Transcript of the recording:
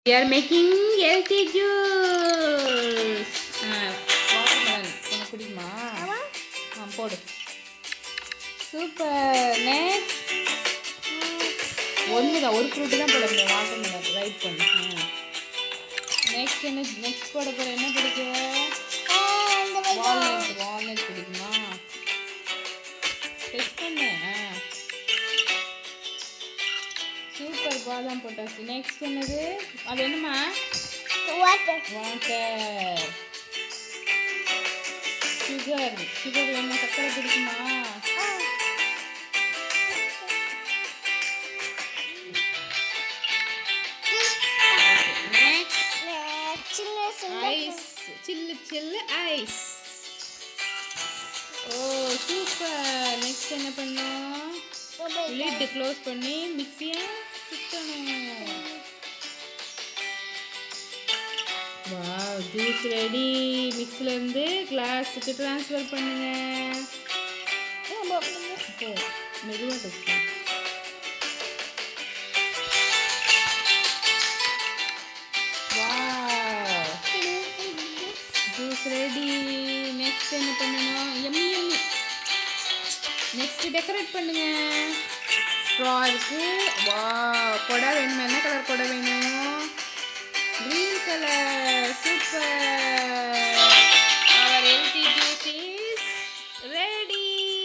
We are making healthy juice. Watermelon. உனக்கு பிடிக்குமா? போடு. சூப்பர். நெக்ஸ்ட் ஒன்று தான், ஒரு ஃப்ரூட்டு தான் போட முடியும். வாட்டர்மெலன் ரைட் பண்ணு. நெக்ஸ்ட் என்ன? நெக்ஸ்ட் போட போகிற என்ன பிடிக்கும்? வால்நட் பிடிக்குமா? டெஸ்ட் பண்ணு. சூப்பர், பாதாம் போட்டாச்சு. நெக்ஸ்ட் என்னது? அது என்னம்மா? வாட்டர். சுகர் என்ன? சக்கரை பிடிக்குமா? ஐஸ், சில்லு ஐஸ். ஓ சூப்பர். நெக்ஸ்ட் என்ன பண்ணோம்? லிட் க்ளோஸ் பண்ணி மிக்ஸியை சுத்தணும். Wow, juice ready. மிக்ஸிலேருந்து கிளாஸுக்கு ட்ரான்ஸ்ஃபர் பண்ணுங்க. மெதுவாக test. Wow, juice ready. Next என்ன பண்ணணும்? எம்மி. நெக்ஸ்ட் டெக்கரேட் பண்ணுங்க. ஸ்ட்ரா இருக்கு. வா, கொடை வேணுமா? என்ன கலர் கொடை வேணும்? Green colour. சூப்பர்.